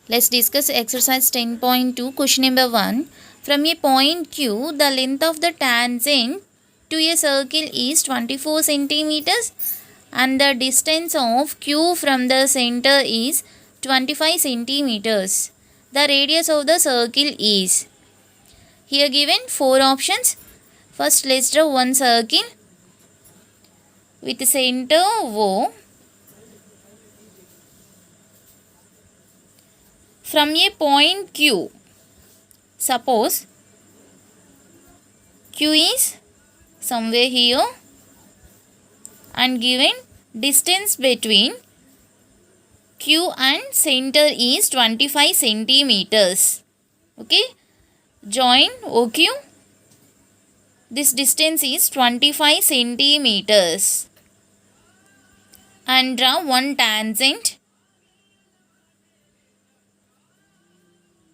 Let's discuss exercise 10.2. Question number 1. From a point Q, the length of the tangent to a circle is 24 centimeters and the distance of Q from the center is 25 centimeters. The radius of the circle is. Here given 4 options. First, let's draw one circle with center O. From a point Q, suppose Q is somewhere here and given distance between Q and center is 25 centimeters. Okay, join OQ. This distance is 25 centimeters and draw one tangent.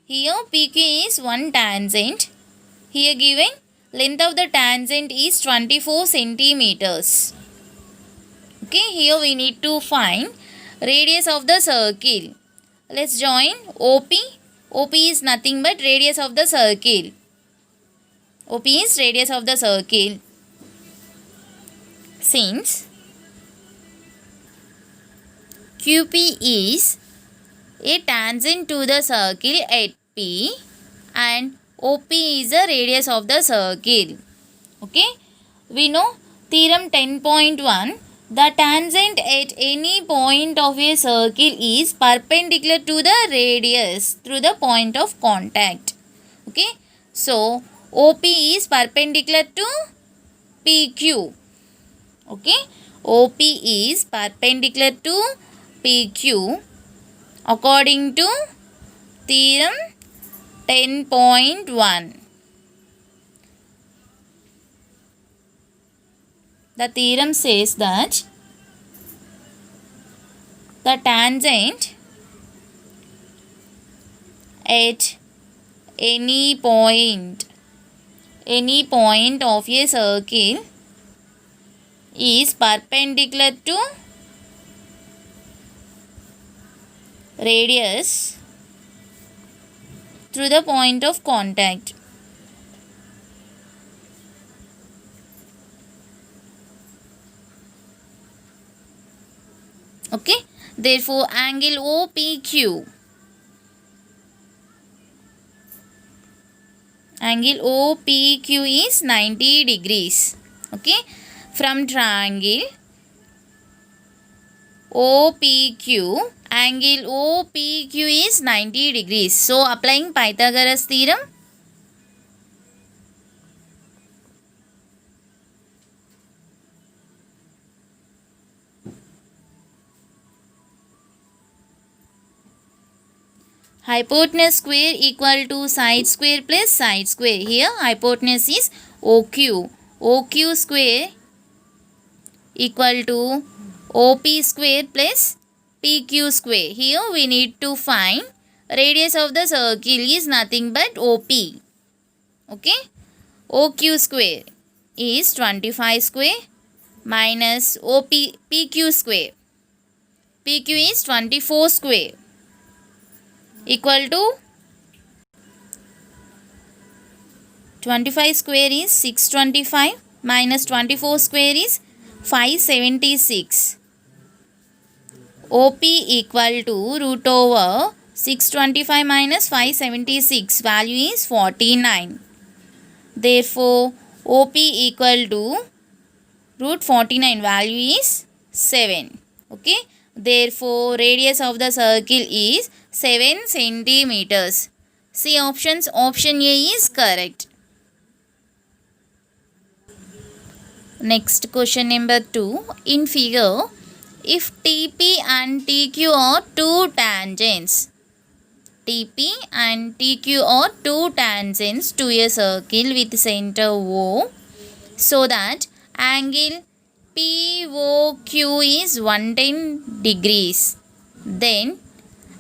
Here PQ is one tangent. Here given length of the tangent is 24 centimeters. Okay, here we need to find radius of the circle. Let's join OP. OP is nothing but radius of the circle. OP is radius of the circle. Since QP is a tangent to the circle at P and OP is the radius of the circle. Okay, we know theorem 10.1. The tangent at any point of a circle is perpendicular to the radius through the point of contact. Okay, so OP is perpendicular to PQ. Okay, OP is perpendicular to PQ according to theorem 10.1. The theorem says that the tangent at any point of a circle is perpendicular to radius through the point of contact. Okay, therefore angle OPQ is 90 degrees. Okay, from triangle OPQ, angle OPQ is 90 degrees. So applying Pythagoras theorem, hypotenuse square equal to side square plus side square. Here hypotenuse is OQ. OQ square equal to OP square plus PQ square. Here we need to find radius of the circle is nothing but OP. Okay, OQ square is 25 square minus PQ square. PQ is 24 square equal to 25 square is 625 minus 24 square is 576. OP equal to root over 625 minus 576, value is 49. Therefore OP equal to root 49, value is 7. Okay, therefore radius of the circle is 7 centimeters. See options. Option A is correct. Next question number 2. In figure, if TP and TQ are two tangents, TP and TQ are two tangents to a circle with center O, so that angle POQ is 110 degrees, then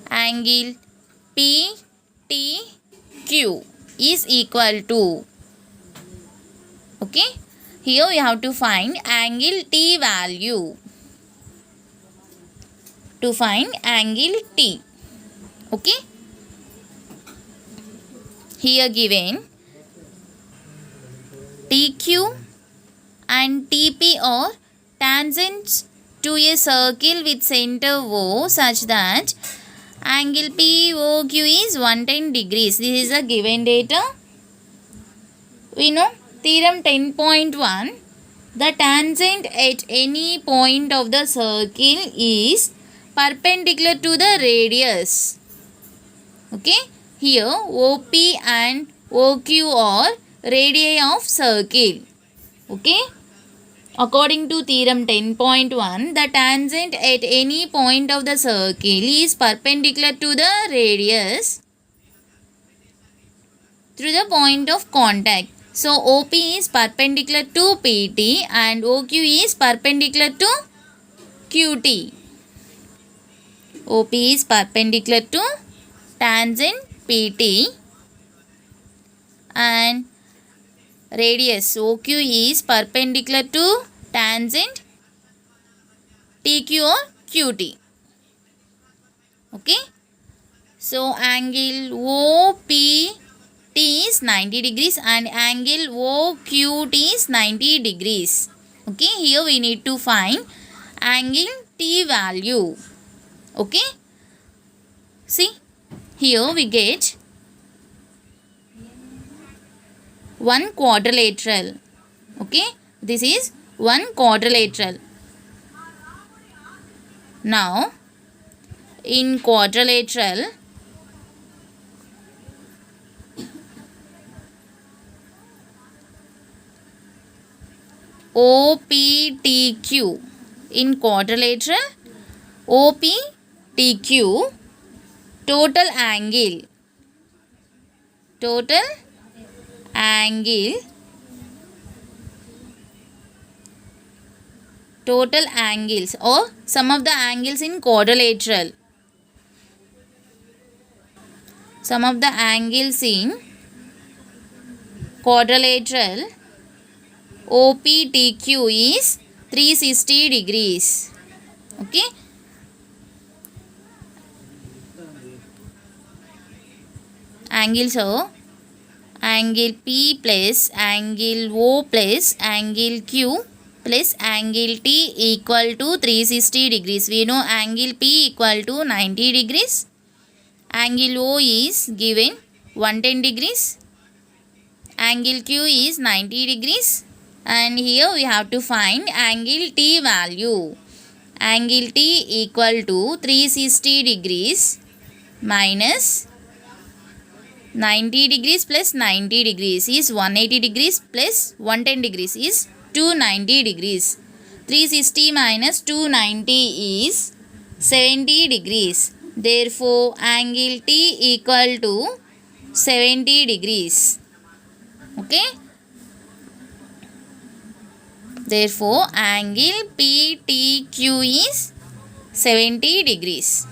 angle PTQ is equal to. Okay, here we have to find angle T value. To find angle T. Okay, here given TQ and TP are tangents to a circle with center O such that angle POQ is 110 degrees. This is a given data. We know theorem 10.1. The tangent at any point of the circle is perpendicular to the radius. Okay. Here OP and OQ are radii of circle. Okay. According to theorem 10.1, the tangent at any point of the circle is perpendicular to the radius through the point of contact. So OP is perpendicular to PT and OQ is perpendicular to QT. OP is perpendicular to tangent PT and radius OQ is perpendicular to tangent TQ or QT. Okay. So angle OPT is 90 degrees and angle OQT is 90 degrees. Okay. Here we need to find angle T value. Okay. See. Here we get one quadrilateral. Okay. This is one quadrilateral. Now, in quadrilateral, OPTQ. In quadrilateral, OPTQ, total angle total angles or sum of the angles in quadrilateral. Sum of the angles in quadrilateral OPTQ is 360 degrees. Okay. Angles are angle P plus angle O plus angle Q plus angle T equal to 360 degrees. We know angle P equal to 90 degrees. Angle O is given 110 degrees. Angle Q is 90 degrees. And here we have to find angle T value. Angle T equal to 360 degrees minus 90 degrees plus 90 degrees is 180 degrees plus 110 degrees is 290 degrees. 360 minus 290 is 70 degrees. Therefore, angle T equal to 70 degrees. Okay. Therefore, angle PTQ is 70 degrees.